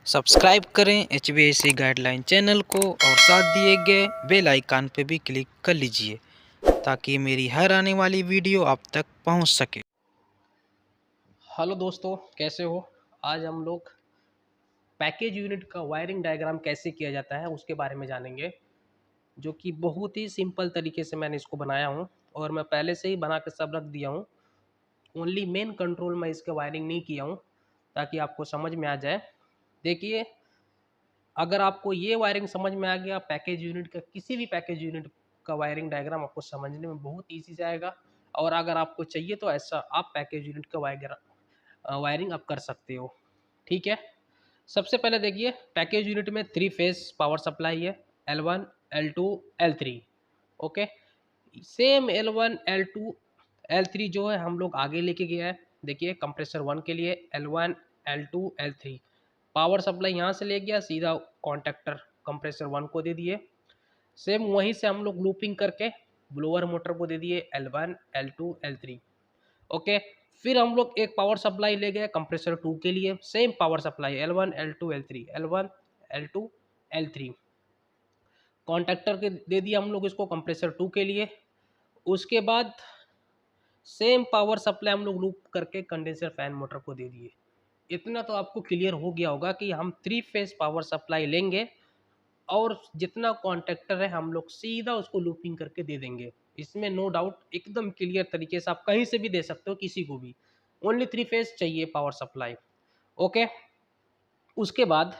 Subscribe करें HVAC guideline channel को और साथ दिए गए बेल आइकन पर भी क्लिक कर लीजिए ताकि मेरी हर आने वाली वीडियो आप तक पहुंच सके। हेलो दोस्तों, कैसे हो। आज हम लोग पैकेज यूनिट का वायरिंग डायग्राम कैसे किया जाता है उसके बारे में जानेंगे, जो कि बहुत ही सिंपल तरीके से मैंने इसको बनाया हूँ और मैं पहले से ही बना के सब रख दिया हूँ। ओनली मेन कंट्रोल मैं इसके वायरिंग नहीं किया हूँ ताकि आपको समझ में आ जाए। देखिए, अगर आपको ये वायरिंग समझ में आ गया, पैकेज यूनिट का किसी भी पैकेज यूनिट का वायरिंग डायग्राम आपको समझने में बहुत ईजी जाएगा। और अगर आपको चाहिए तो ऐसा आप पैकेज यूनिट का वायरिंग आप कर सकते हो। ठीक है, सबसे पहले देखिए, पैकेज यूनिट में 3 फेज पावर सप्लाई है, L1 L2 L3। Okay, same L1 L2 L3 जो है हम लोग आगे लेके गया है। देखिए, कंप्रेसर 1 के लिए L1 L2 L3 power supply यहाँ से ले गया सीधा कॉन्टेक्टर कंप्रेसर 1 को दे दिए। सेम वहीं से हम लोग लूपिंग करके ब्लोअर मोटर को दे दिए L1 L2 L3। ओके, फिर हम लोग एक पावर सप्लाई ले गए कंप्रेसर 2 के लिए, same power supply L1 L2 L3 L1 L2 L3 contactor के दे दिया हम लोग इसको कंप्रेसर 2 के लिए। उसके बाद सेम पावर सप्लाई हम लोग लूप करके कंडेंसर फैन मोटर को दे दिए। इतना तो आपको क्लियर हो गया होगा कि हम 3 फेज पावर सप्लाई लेंगे और जितना कॉन्ट्रैक्टर है हम लोग सीधा उसको लूपिंग करके दे देंगे। इसमें नो डाउट एकदम क्लियर तरीके से आप कहीं से भी दे सकते हो, किसी को भी। ओनली 3 फेज चाहिए पावर सप्लाई। ओके, उसके बाद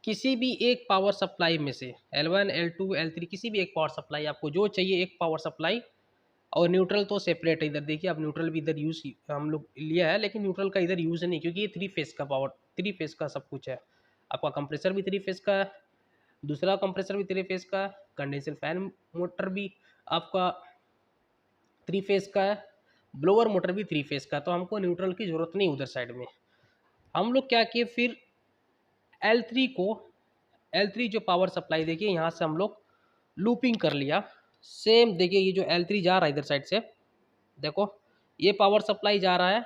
किसी भी एक पावर सप्लाई में से L1 L2 L3 किसी भी एक पावर सप्लाई आपको जो चाहिए, एक पावर सप्लाई। और न्यूट्रल तो सेपरेट है। इधर देखिए, अब न्यूट्रल भी इधर यूज हम लोग लिया है, लेकिन न्यूट्रल का इधर यूज नहीं, क्योंकि ये 3 फेज का पावर, 3 फेज का सब कुछ है। आपका कंप्रेसर भी 3 फेज का है, दूसरा कंप्रेसर भी 3 फेज का है, कंडेंसर फैन मोटर भी आपका 3 फेज का है, ब्लोअर मोटर भी 3 फेज का। तो हमको न्यूट्रल की जरूरत नहीं उधर साइड में। हम लोग क्या किए फिर, L3 को, L3 जो पावर सप्लाई देखिए यहाँ से हम लोग लूपिंग कर लिया। सेम देखिए, ये जो L3 जा रहा है इधर साइड से, देखो ये पावर सप्लाई जा रहा है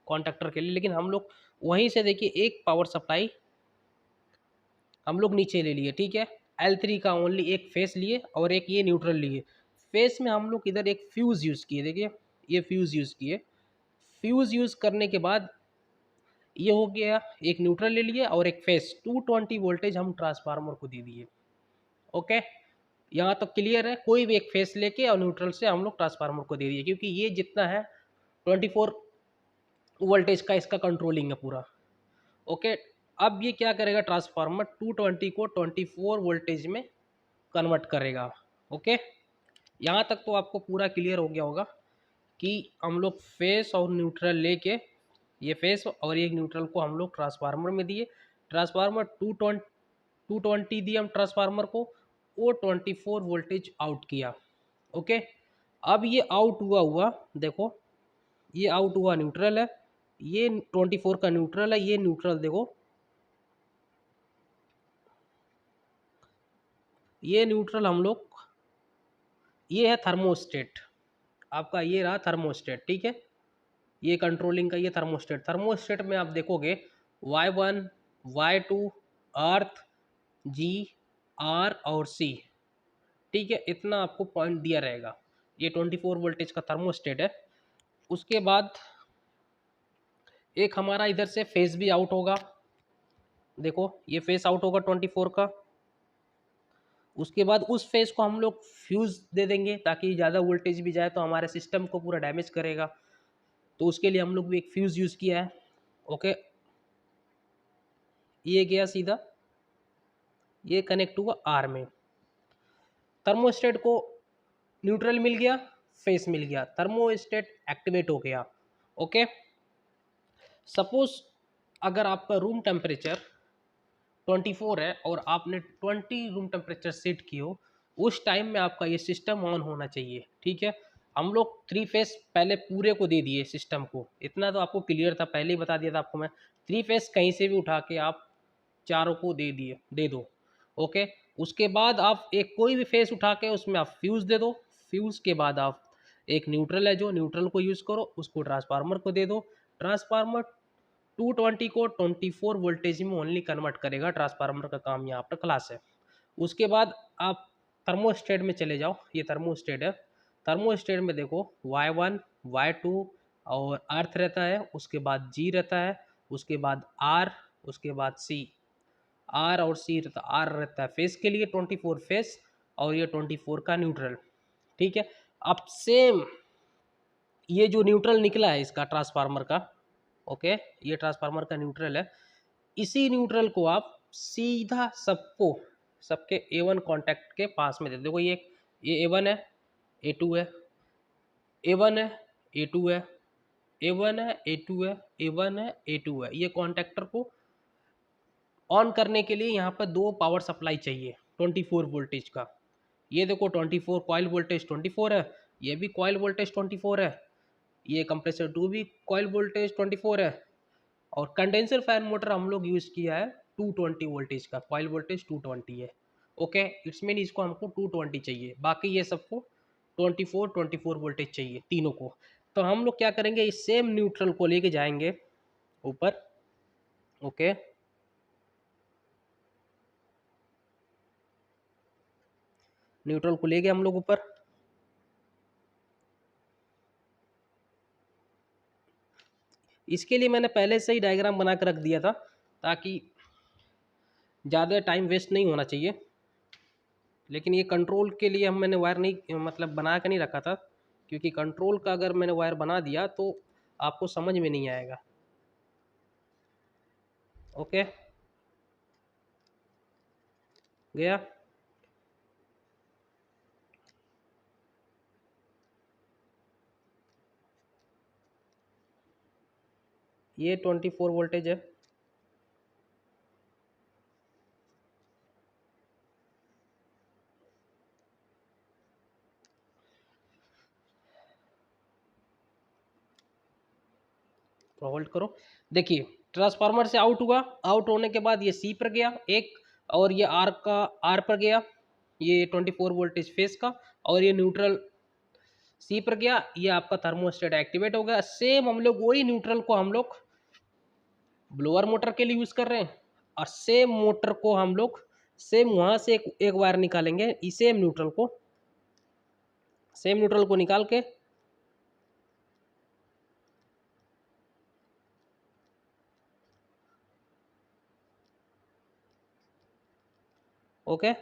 कॉन्ट्रैक्टर के लिए, लेकिन हम लोग वहीं से देखिए एक पावर सप्लाई हम लोग नीचे ले लिए। ठीक है, L3 का ओनली एक फेस लिए और एक ये न्यूट्रल लिए। फेस में हम लोग इधर एक फ्यूज़ यूज़ किए, देखिए ये फ्यूज़ यूज़ किए। फ्यूज़ यूज़ करने के बाद ये हो गया, एक न्यूट्रल ले लिए और एक फेस 220 वोल्टेज हम ट्रांसफार्मर को दे दिए। ओके, यहाँ तक क्लियर है। कोई भी एक फेस लेके और न्यूट्रल से हम लोग ट्रांसफार्मर को दे दिए, क्योंकि ये जितना है 24 वोल्टेज का इसका कंट्रोलिंग है पूरा। ओके, अब ये क्या करेगा, ट्रांसफार्मर 220 को 24 वोल्टेज में कन्वर्ट करेगा। ओके, यहाँ तक तो आपको पूरा क्लियर हो गया होगा कि हम लोग फेस और न्यूट्रल लेके, ये फेस और एक न्यूट्रल को हम लोग ट्रांसफार्मर में दिए। ट्रांसफार्मर 220 दिए हम ट्रांसफार्मर को, वो 24 वोल्टेज आउट किया। ओके, अब ये आउट हुआ देखो, ये आउट हुआ न्यूट्रल है, ये 24 का न्यूट्रल है, ये न्यूट्रल देखो, ये न्यूट्रल हम लोग, ये है थर्मोस्टेट आपका, ये रहा थर्मोस्टेट। ठीक है, ये कंट्रोलिंग का ये थर्मोस्टेट। थर्मोस्टेट में आप देखोगे Y1 Y2 अर्थ G R और C। ठीक है, इतना आपको पॉइंट दिया रहेगा। ये 24 वोल्टेज का थर्मोस्टेट है। उसके बाद एक हमारा इधर से फेस भी आउट होगा, देखो ये फेस आउट होगा 24 का। उसके बाद उस फेस को हम लोग फ्यूज़ दे देंगे, ताकि ज़्यादा वोल्टेज भी जाए तो हमारे सिस्टम को पूरा डैमेज करेगा। तो उसके लिए हम लोग भी एक फ्यूज़ यूज़ किया है। ओके, ये गया सीधा, ये कनेक्ट हुआ आर में। थर्मोस्टेट को न्यूट्रल मिल गया, फेस मिल गया, थर्मोस्टेट एक्टिवेट हो गया। ओके, सपोज अगर आपका रूम टेम्परेचर 24 है और आपने 20 रूम टेम्परेचर सेट की हो, उस टाइम में आपका ये सिस्टम ऑन होना चाहिए। ठीक है, हम लोग 3 फेस पहले पूरे को दे दिए सिस्टम को, इतना तो आपको क्लियर था, पहले ही बता दिया था आपको मैं। 3 फेस कहीं से भी उठा के आप चारों को दे दो। ओके, उसके बाद आप एक कोई भी फेस उठा के उसमें आप फ्यूज़ दे दो। फ्यूज़ के बाद आप एक न्यूट्रल है, जो न्यूट्रल को यूज़ करो, उसको ट्रांसफार्मर को दे दो। ट्रांसफार्मर 220 को 24 वोल्टेज में ओनली कन्वर्ट करेगा, ट्रांसफार्मर का काम यहाँ पर क्लास है। उसके बाद आप थर्मोस्टेट में चले जाओ, ये थर्मोस्टेट है। थर्मोस्टेट में देखो Y1 Y2 और अर्थ रहता है, उसके बाद G रहता है, उसके बाद R, उसके बाद C। R और C रहता, R रहता है फेस के लिए 24 फेस, और ये 24 का न्यूट्रल। ठीक है, अब सेम ये जो न्यूट्रल निकला है इसका ट्रांसफार्मर का, ओके, ये ट्रांसफार्मर का न्यूट्रल है। इसी न्यूट्रल को आप सीधा सबको, सबके A1 कॉन्टैक्ट के पास में दे दो। देखो ये A1 है, A2 है, A1 है, A2 है, A1 है, A2 है, A1 है, A2 है। ये कॉन्टैक्टर को ऑन करने के लिए यहाँ पर दो पावर सप्लाई चाहिए 24 वोल्टेज का। ये देखो 24 कॉइल वोल्टेज 24 है, ये भी कॉइल वोल्टेज 24 है, ये कंप्रेसर 2 भी कॉइल वोल्टेज 24 है, और कंडेंसर फैन मोटर हम लोग यूज़ किया है 220 वोल्टेज का, कॉइल वोल्टेज 220 है। ओके, इट्स मीन इसको हमको 220 चाहिए, बाकी ये सबको 24 वोल्टेज चाहिए तीनों को। तो हम लोग क्या करेंगे, इस सेम न्यूट्रल को लेके जाएंगे ऊपर। ओके, न्यूट्रल को ले गए हम लोग ऊपर। इसके लिए मैंने पहले से ही डायग्राम बना कर रख दिया था, ताकि ज़्यादा टाइम वेस्ट नहीं होना चाहिए। लेकिन ये कंट्रोल के लिए हम मैंने वायर नहीं, मतलब बना के नहीं रखा था, क्योंकि कंट्रोल का अगर मैंने वायर बना दिया तो आपको समझ में नहीं आएगा। ओके, गया। ये 24 वोल्टेज है। तो होल्ड करो। देखिए, ट्रांसफार्मर से आउट हुआ, आउट होने के बाद ये सी पर गया एक, और ये आर पर गया, ये 24 वोल्टेज फेस का, और ये न्यूट्रल सी पर गया। ये आपका थर्मोस्टेट एक्टिवेट हो गया। सेम हम लोग वही न्यूट्रल को हम लोग ब्लोअर मोटर के लिए यूज़ कर रहे हैं, और सेम मोटर को हम लोग सेम वहाँ से एक वायर निकालेंगे, इस सेम न्यूट्रल को निकाल के ओके,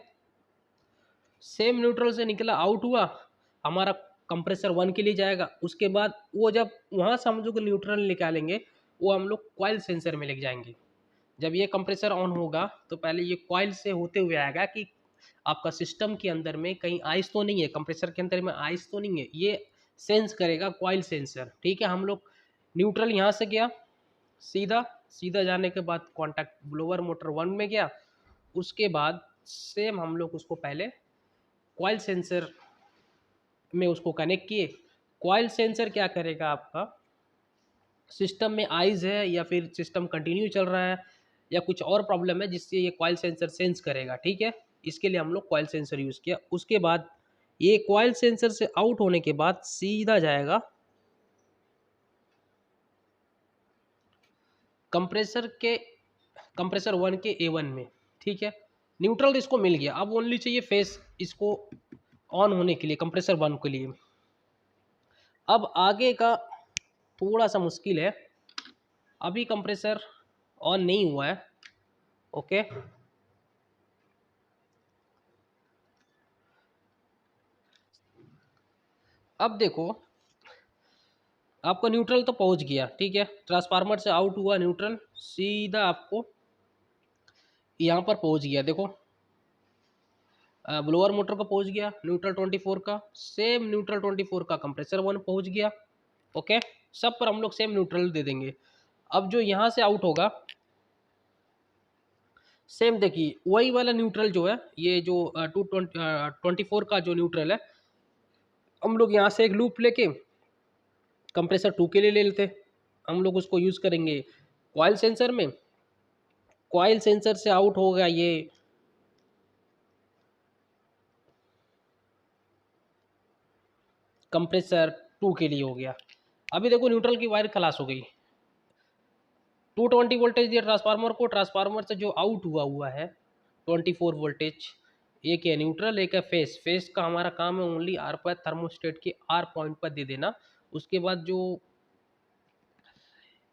सेम न्यूट्रल से निकला, आउट हुआ, हमारा कंप्रेसर 1 के लिए जाएगा। उसके बाद वो जब वहाँ से हम लोग न्यूट्रल निकालेंगे, वो हम लोग कॉइल सेंसर में लेके जाएंगे। जब ये कंप्रेसर ऑन होगा तो पहले ये कॉइल से होते हुए आएगा कि आपका सिस्टम के अंदर में कहीं आइस तो नहीं है, कंप्रेसर के अंदर में आइस तो नहीं है, ये सेंस करेगा कॉइल सेंसर। ठीक है, हम लोग न्यूट्रल यहाँ से गया, सीधा सीधा जाने के बाद कॉन्टैक्ट ब्लोअर मोटर 1 में गया। उसके बाद सेम हम लोग उसको पहले कॉइल सेंसर में उसको कनेक्ट किए। कॉइल सेंसर क्या करेगा, आपका सिस्टम में आइज है या फिर सिस्टम कंटिन्यू चल रहा है या कुछ और प्रॉब्लम है जिससे ये कॉइल सेंसर सेंस करेगा। ठीक है, इसके लिए हम लोग कॉइल सेंसर यूज़ किया। उसके बाद ये कॉइल सेंसर से आउट होने के बाद सीधा जाएगा कंप्रेसर 1 के A1 में। ठीक है, न्यूट्रल इसको मिल गया, अब ओनली चाहिए फेस इसको ऑन होने के लिए कंप्रेसर 1 के लिए। अब आगे का थोड़ा सा मुश्किल है, अभी कंप्रेसर ऑन नहीं हुआ है। ओके, अब देखो आपका न्यूट्रल तो पहुंच गया। ठीक है, ट्रांसफार्मर से आउट हुआ न्यूट्रल, सीधा आपको यहाँ पर पहुंच गया। देखो ब्लोअर मोटर का पहुंच गया न्यूट्रल 24 का, सेम न्यूट्रल 24 का कंप्रेसर 1 पहुंच गया। ओके, सब पर हम लोग सेम न्यूट्रल दे देंगे। अब जो यहाँ से आउट होगा, सेम देखिए वही वाला न्यूट्रल जो है, ये जो 224 का जो न्यूट्रल है, हम लोग यहाँ से एक लूप लेके कंप्रेसर 2 के लिए ले लेते। हम लोग उसको यूज़ करेंगे कॉइल सेंसर में। कॉइल सेंसर से आउट होगा ये कंप्रेसर 2 के लिए हो गया। अभी देखो न्यूट्रल की वायर खलास हो गई। 220 वोल्टेज दिया ट्रांसफार्मर को, ट्रांसफार्मर से जो आउट हुआ हुआ है 24 वोल्टेज, एक है न्यूट्रल एक है फेस। फेस का हमारा काम है ओनली आर पर, थर्मोस्टेट के आर पॉइंट पर दे देना। उसके बाद जो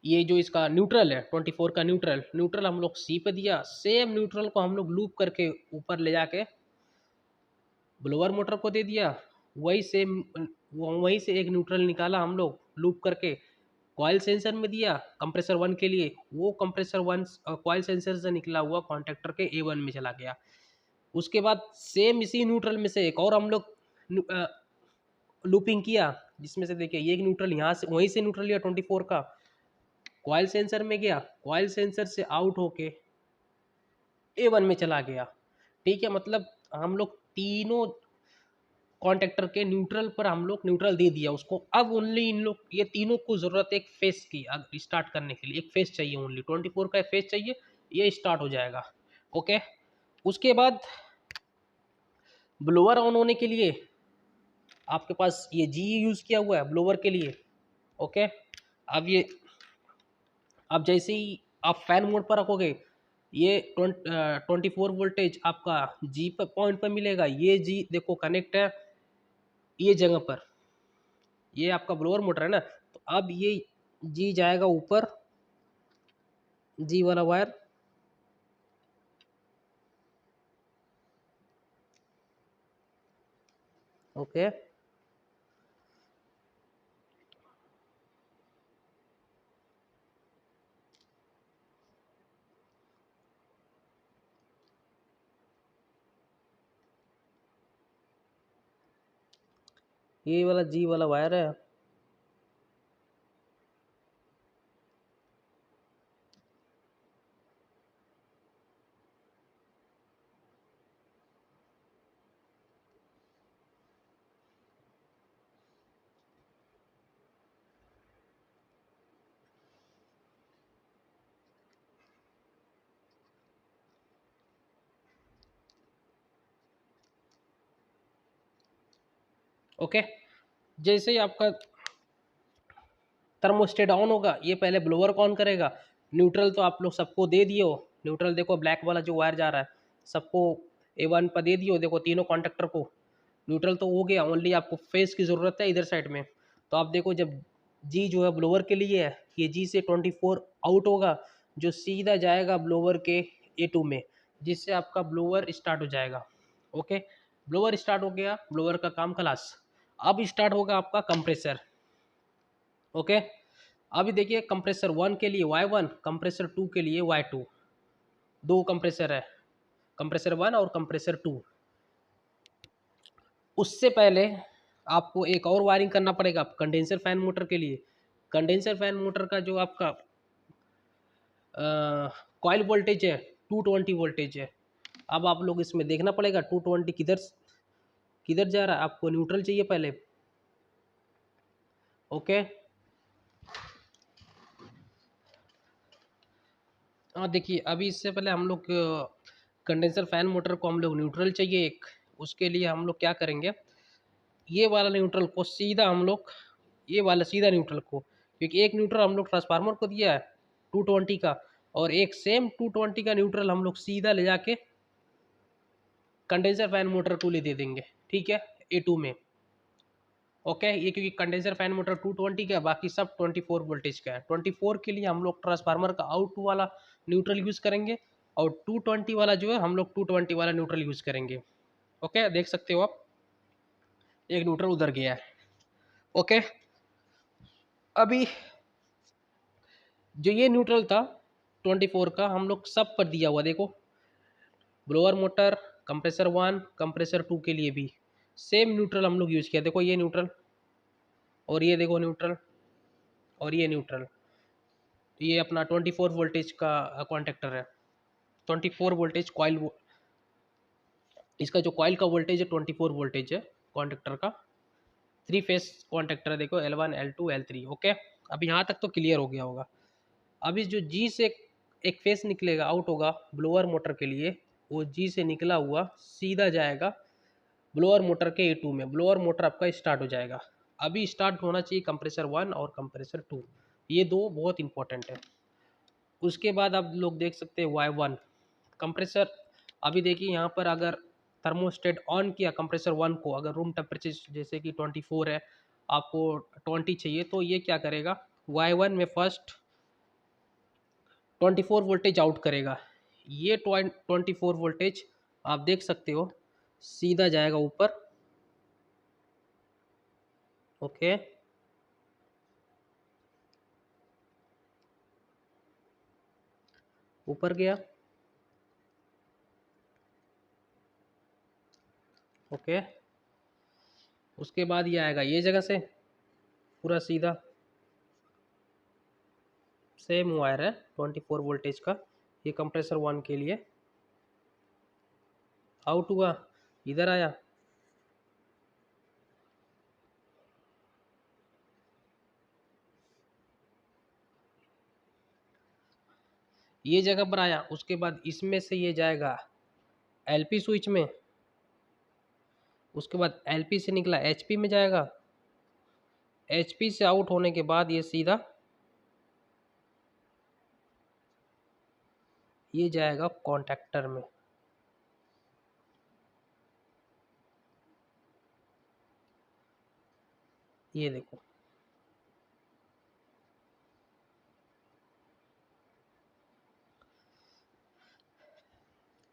ये जो इसका न्यूट्रल है 24 का न्यूट्रल, न्यूट्रल हम लोग सी पे दिया। सेम न्यूट्रल को हम लोग लूप करके ऊपर ले जाके ब्लोअर मोटर को दे दिया। वही सेम वहीं से एक न्यूट्रल निकाला हम लोग लूप करके कॉइल सेंसर में दिया कंप्रेसर 1 के लिए। वो कंप्रेसर 1 कॉइल सेंसर से निकला हुआ कॉन्टेक्टर के A1 में चला गया। उसके बाद सेम इसी न्यूट्रल में से एक और हम लोग लूपिंग किया, जिसमें से देखिए ये एक न्यूट्रल यहाँ से वहीं से न्यूट्रल लिया 24 का, कॉइल सेंसर में गया, कॉइल सेंसर से आउट होके A1 में चला गया। ठीक है, मतलब हम लोग तीनों कॉन्टेक्टर के न्यूट्रल पर हम लोग न्यूट्रल दे दिया उसको। अब ओनली इन लोग ये तीनों को जरूरत है एक फेस की, अगर स्टार्ट करने के लिए एक फेस चाहिए, ओनली 24 का फेस चाहिए, ये स्टार्ट हो जाएगा। ओके, उसके बाद ब्लोअर ऑन होने के लिए आपके पास ये जी यूज किया हुआ है ब्लोअर के लिए। ओके, अब ये अब जैसे ही आप फैन मोड पर रखोगे ये 24 वोल्टेज आपका जी पर पॉइंट पर मिलेगा। ये जी देखो कनेक्ट है ये जगह पर, ये आपका ब्लोअर मोटर है ना, तो अब ये जी जाएगा ऊपर, जी वाला वायर ओके। ये वाला जी वाला वायर है, ओके। जैसे ही आपका थर्मोस्टेट ऑन होगा ये पहले ब्लोअर को ऑन करेगा। न्यूट्रल तो आप लोग सबको दे दियो, न्यूट्रल देखो ब्लैक वाला जो वायर जा रहा है सबको A1 पर दे दियो, देखो तीनों कॉन्टेक्टर को न्यूट्रल तो हो गया, ओनली आपको फेस की ज़रूरत है इधर साइड में। तो आप देखो जब जी जो है ब्लोअर के लिए है, ये जी से 24 आउट होगा जो सीधा जाएगा ब्लोअर के A2 में, जिससे आपका ब्लोअर स्टार्ट हो जाएगा। ओके, ब्लोअर स्टार्ट हो गया, ब्लोअर का काम खलास। अब स्टार्ट होगा आपका कंप्रेसर। ओके, अभी देखिए कंप्रेसर 1 के लिए Y1, कंप्रेसर 2 के लिए Y2, दो कंप्रेसर है, कंप्रेसर 1 और कंप्रेसर 2। उससे पहले आपको एक और वायरिंग करना पड़ेगा कंडेंसर फैन मोटर के लिए। कंडेंसर फैन मोटर का जो आपका कॉइल वोल्टेज है 220 वोल्टेज है। अब आप लोग इसमें देखना पड़ेगा 220 किधर किधर जा रहा है, आपको न्यूट्रल चाहिए पहले। ओके, हाँ देखिए अभी इससे पहले हम लोग कंडेंसर फैन मोटर को हम लोग न्यूट्रल चाहिए एक, उसके लिए हम लोग क्या करेंगे, ये वाला न्यूट्रल को सीधा हम लोग ये वाला सीधा न्यूट्रल को, क्योंकि एक न्यूट्रल हम लोग ट्रांसफार्मर को दिया है 220 का, और एक सेम 220 का न्यूट्रल हम लोग सीधा ले जाके कंडेंसर फैन मोटर को ले दे देंगे। ठीक है, A2 में। ओके, ये क्योंकि कंडेंसर फैन मोटर 220 का है, बाकी सब 24 वोल्टेज का है। 24 के लिए हम लोग ट्रांसफार्मर का आउट वाला न्यूट्रल यूज़ करेंगे, और 220 वाला जो है हम लोग 220 वाला न्यूट्रल यूज़ करेंगे। ओके, देख सकते हो आप एक न्यूट्रल उधर गया है। ओके, अभी जो ये न्यूट्रल था 24 का हम लोग सब पर दिया हुआ, देखो ब्लोअर मोटर कंप्रेसर 1 कंप्रेसर 2 के लिए भी सेम न्यूट्रल हम लोग यूज़ किया। देखो ये न्यूट्रल, और ये देखो न्यूट्रल, और ये न्यूट्रल, ये अपना 24 वोल्टेज का कॉन्टेक्टर है। 24 वोल्टेज कॉइल, इसका जो कॉइल का वोल्टेज है 24 वोल्टेज है कॉन्टेक्टर का। थ्री फेस कॉन्टेक्टर है, देखो L1 L2 L3। ओके, अब यहाँ तक तो क्लियर हो गया होगा। अभी जो जी से एक फेस निकलेगा आउट होगा ब्लोअर मोटर के लिए, वो जी से निकला हुआ सीधा जाएगा ब्लोअर मोटर के A2 में। ब्लोअर मोटर आपका स्टार्ट हो जाएगा। अभी स्टार्ट होना चाहिए कंप्रेसर 1 और कंप्रेसर 2, ये दो बहुत इंपॉर्टेंट है। उसके बाद आप लोग देख सकते हैं Y1 कंप्रेसर। अभी देखिए यहाँ पर अगर थर्मोस्टेट ऑन किया कंप्रेसर 1 को, अगर रूम टेम्परेचर जैसे कि 24 है, आपको 20 चाहिए, तो ये क्या करेगा, Y1 में फर्स्ट 24 वोल्टेज आउट करेगा। ये 24 वोल्टेज आप देख सकते हो सीधा जाएगा ऊपर। ओके, ऊपर गया। ओके, उसके बाद ये आएगा ये जगह से पूरा सीधा, सेम वायर है 24 वोल्टेज का, ये कंप्रेसर 1 के लिए आउट हुआ, इधर आया। ये जगह पर आया, उसके बाद इसमें से ये जाएगा एलपी स्विच में, उसके बाद एलपी से निकला एचपी में जाएगा, एचपी से आउट होने के बाद ये सीधा ये जाएगा कॉन्टैक्टर में। ये देखो,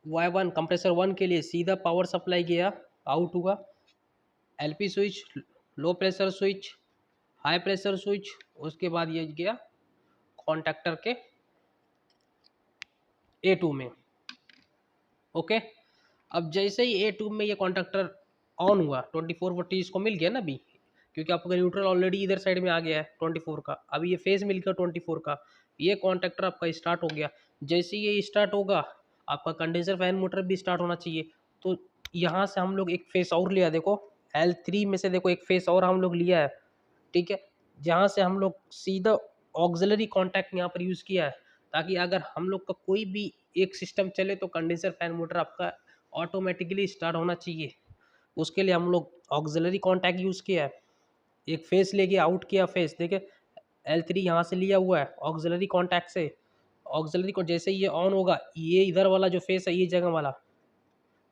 Y1 कंप्रेसर 1 के लिए सीधा पावर सप्लाई गया, आउट हुआ, LP switch, low pressure switch, high pressure switch, उसके बाद ये गया कॉन्टैक्टर के A2 में। ओके, अब जैसे ही A2 में ये कॉन्टैक्टर ऑन हुआ, 24 वोल्टेज इसको मिल गया ना अभी, क्योंकि आपका न्यूट्रल ऑलरेडी इधर साइड में आ गया है 24 का, अभी ये फेज मिल गया 24 का, ये कॉन्टैक्टर आपका स्टार्ट हो गया। जैसे ये स्टार्ट होगा, आपका कंडेंसर फैन मोटर भी स्टार्ट होना चाहिए। तो यहाँ से हम लोग एक फेस और लिया, देखो L3 में से देखो एक फेस और हम लोग लिया है, ठीक है, जहाँ से हम लोग सीधा ऑक्सिलरी कॉन्टैक्ट यहाँ पर यूज़ किया है, ताकि अगर हम लोग का कोई भी एक सिस्टम चले तो कंडेंसर फैन मोटर आपका ऑटोमेटिकली स्टार्ट होना चाहिए। उसके लिए हम लोग ऑक्सिलरी कॉन्टैक्ट यूज़ किया है, एक फेस लेके आउट किया, फेस देखिए L3 यहाँ से लिया हुआ है ऑक्सिलरी कॉन्टैक्ट से। ऑक्सिलरी को जैसे ये ऑन होगा, ये इधर वाला जो फेस है, ये जगह वाला,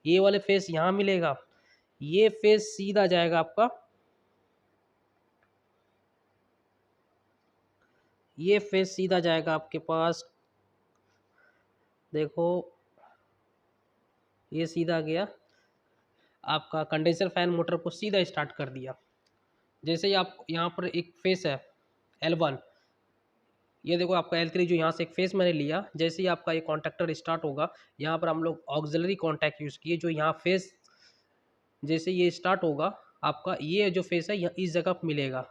ये वाले फेस यहाँ मिलेगा, ये फेस सीधा जाएगा आपका, ये फेस सीधा जाएगा आपके पास, देखो ये सीधा गया, आपका कंडेंसर फैन मोटर को सीधा स्टार्ट कर दिया। जैसे ही आप यहाँ पर एक फेस है L1, ये देखो आपका L3 जो यहाँ से एक फेस मैंने लिया, जैसे ही आपका ये कॉन्टैक्टर स्टार्ट होगा, यहाँ पर हम लोग ऑक्सिलरी कॉन्टैक्ट यूज़ किए, जो यहाँ फेस जैसे ये स्टार्ट होगा, आपका ये जो फेस है इस जगह पर मिलेगा,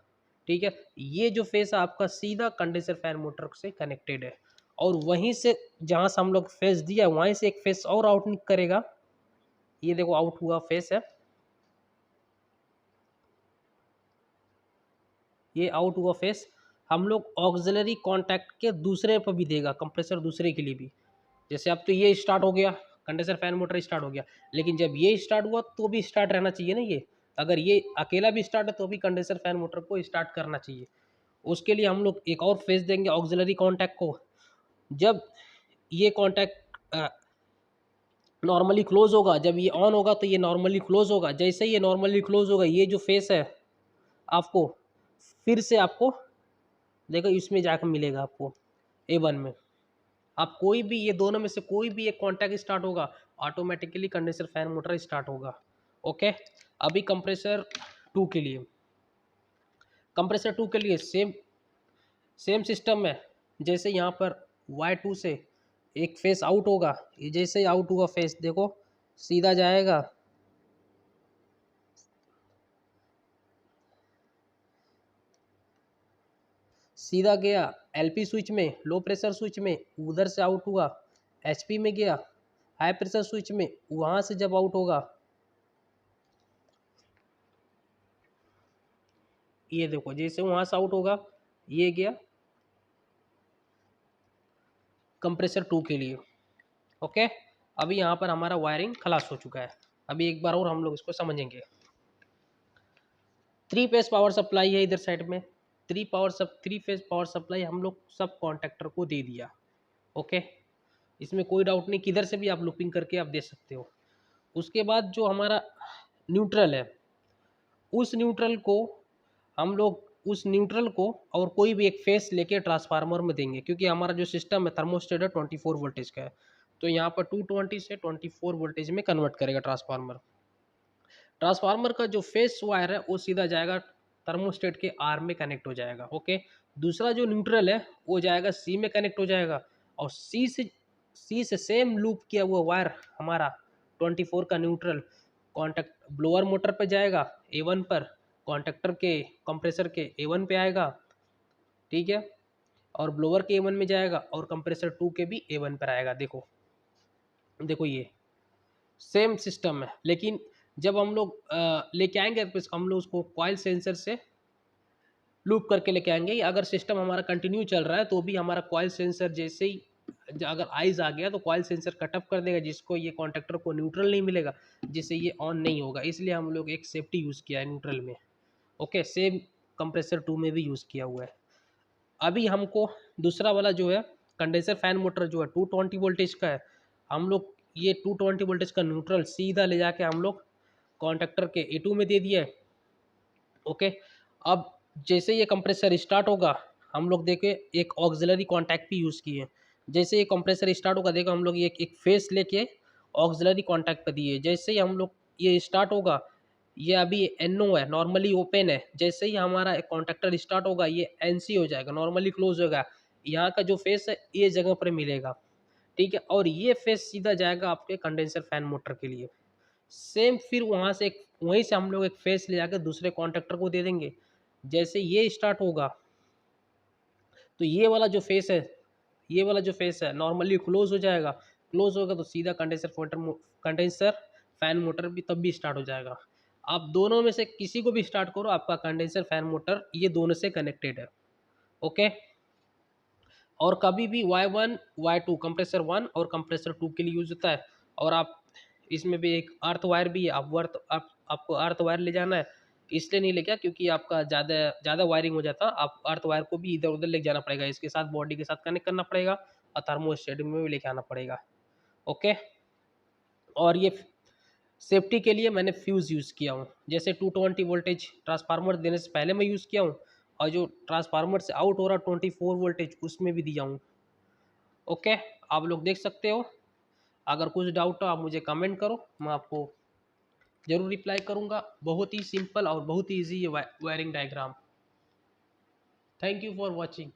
ठीक है। ये जो फेस है आपका सीधा कंडेंसर फैन मोटर से कनेक्टेड है, और वहीं से जहाँ से हम लोग फेस दिया वहीं से एक फेस और आउट करेगा। ये देखो आउट हुआ फेस है, ये आउट हुआ फेस हम लोग ऑक्सिलरी कॉन्टैक्ट के दूसरे पर भी देगा, कंप्रेसर दूसरे के लिए भी। जैसे अब तो ये स्टार्ट हो गया, कंडेंसर फैन मोटर स्टार्ट हो गया, लेकिन जब ये स्टार्ट हुआ तो भी स्टार्ट रहना चाहिए ना, ये अगर ये अकेला भी स्टार्ट है तो भी कंडेंसर फैन मोटर को स्टार्ट करना चाहिए। उसके लिए हम लोग एक और फेस देंगे ऑक्सिलरी कॉन्टैक्ट को। जब ये कॉन्टैक्ट नॉर्मली क्लोज होगा, जब ये ऑन होगा तो ये नॉर्मली क्लोज होगा, जैसे ही ये नॉर्मली क्लोज होगा, ये जो फेस है आपको फिर से आपको देखो इसमें जाकर मिलेगा आपको A1 में। आप कोई भी ये दोनों में से कोई भी एक कॉन्टैक्ट स्टार्ट होगा, automatically condenser fan motor start होगा। ओके, अभी कंप्रेसर 2 के लिए, कंप्रेसर 2 के लिए सेम सेम सिस्टम है। जैसे यहाँ पर Y2 से एक फेस आउट होगा, ये जैसे ही आउट हुआ फेस देखो सीधा जाएगा, सीधा गया एलपी स्विच में, लो प्रेशर स्विच में, उधर से आउट हुआ एचपी में गया, हाई प्रेशर स्विच में, वहाँ से जब आउट होगा, ये देखो जैसे वहाँ से आउट होगा, ये गया कंप्रेसर 2 के लिए। ओके, अभी यहाँ पर हमारा वायरिंग खलास हो चुका है। अभी एक बार और हम लोग इसको समझेंगे। 3 फेज पावर सप्लाई है इधर साइड में, 3 फेज पावर सप्लाई हम लोग सब कॉन्ट्रैक्टर को दे दिया। ओके, इसमें कोई डाउट नहीं, किधर से भी आप लूपिंग करके आप दे सकते हो। उसके बाद जो हमारा न्यूट्रल है, उस न्यूट्रल को हम लोग उस न्यूट्रल को और कोई भी एक फेस लेके ट्रांसफार्मर में देंगे, क्योंकि हमारा जो सिस्टम है थर्मोस्टेट है 24 वोल्टेज का है, तो यहाँ पर 220 से 24 वोल्टेज में कन्वर्ट करेगा ट्रांसफार्मर। ट्रांसफार्मर का जो फेस वायर है वो सीधा जाएगा थर्मोस्टेट के आर में कनेक्ट हो जाएगा। ओके, दूसरा जो न्यूट्रल है वो जाएगा सी में कनेक्ट हो जाएगा, और सी से सेम लूप किया हुआ वायर हमारा 24 का न्यूट्रल कॉन्टैक्ट ब्लोअर मोटर पे जाएगा A1 पर, कॉन्ट्रैक्टर के कंप्रेसर के A1 पे आएगा, ठीक है, और ब्लोअर के A1 में जाएगा और कंप्रेसर 2 के भी A1 पर आएगा। देखो देखो ये सेम सिस्टम है, लेकिन जब हम लोग लेके आएंगे तो हम लोग उसको कॉइल सेंसर से लूप करके लेके आएंगे। अगर सिस्टम हमारा कंटिन्यू चल रहा है तो भी हमारा कॉइल सेंसर जैसे ही अगर आइज आ गया तो कॉइल सेंसर कट ऑफ कर देगा, जिसको ये कॉन्ट्रैक्टर को न्यूट्रल नहीं मिलेगा, जिससे ये ऑन नहीं होगा। इसलिए हम लोग एक सेफ्टी यूज़ किया है न्यूट्रल में। ओके, सेम कंप्रेसर 2 में भी यूज़ किया हुआ है। अभी हमको दूसरा वाला जो है कंडेंसर फैन मोटर जो है 220 वोल्टेज का है, हम लोग ये 220 वोल्टेज का न्यूट्रल सीधा ले जाके हम लोग कॉन्ट्रैक्टर के A2 में दे दिया है। ओके, अब जैसे ये कंप्रेसर स्टार्ट होगा, हम लोग देखे एक ऑक्सिलरी कॉन्टैक्ट भी यूज़ किए। जैसे ये कंप्रेसर स्टार्ट होगा, देखो हम लोग ये एक फेस लेके ऑक्सिलरी कॉन्टैक्ट पे दिए। जैसे ही हम लोग ये स्टार्ट होगा, ये अभी NO है, नॉर्मली ओपन है, जैसे ही हमारा कॉन्टैक्टर स्टार्ट होगा ये NC हो जाएगा, नॉर्मली क्लोज होगा। यहाँ का जो फेस है ये जगह पर मिलेगा, ठीक है, और ये फेस सीधा जाएगा आपके कंडेंसर फैन मोटर के लिए। सेम फिर वहाँ से वहीं से हम लोग एक फेस ले जाकर दूसरे कॉन्ट्रैक्टर को दे देंगे। जैसे ये स्टार्ट होगा तो ये वाला जो फेस है नॉर्मली क्लोज हो जाएगा। क्लोज होगा तो सीधा कंडेंसर फैन मोटर भी तब भी स्टार्ट हो जाएगा। आप दोनों में से किसी को भी स्टार्ट करो, आपका कंडेंसर फैन मोटर ये दोनों से कनेक्टेड है। ओके, और कभी भी Y1 Y2 कंप्रेसर 1 और कंप्रेसर 2 के लिए यूज होता है। और आप इसमें भी एक अर्थ वायर भी है, आपको अर्थ वायर ले जाना है, इसलिए नहीं लेके क्योंकि आपका ज़्यादा ज़्यादा वायरिंग हो जाता, आप अर्थ वायर को भी इधर उधर लेके जाना पड़ेगा, इसके साथ बॉडी के साथ कनेक्ट करना पड़ेगा और थर्मोस्टेट में भी लेके आना पड़ेगा। ओके, और ये सेफ्टी के लिए मैंने फ्यूज़ यूज़ किया हूँ, जैसे 220 वोल्टेज ट्रांसफार्मर देने से पहले मैं यूज़ किया हूँ, और जो ट्रांसफार्मर से आउट हो रहा 24 वोल्टेज उसमें भी दिया हूँ। ओके, आप लोग देख सकते हो। अगर कुछ डाउट हो आप मुझे कमेंट करो, मैं आपको ज़रूर रिप्लाई करूँगा। बहुत ही सिंपल और बहुत ही ईजी है wiring diagram. Thank you for watching.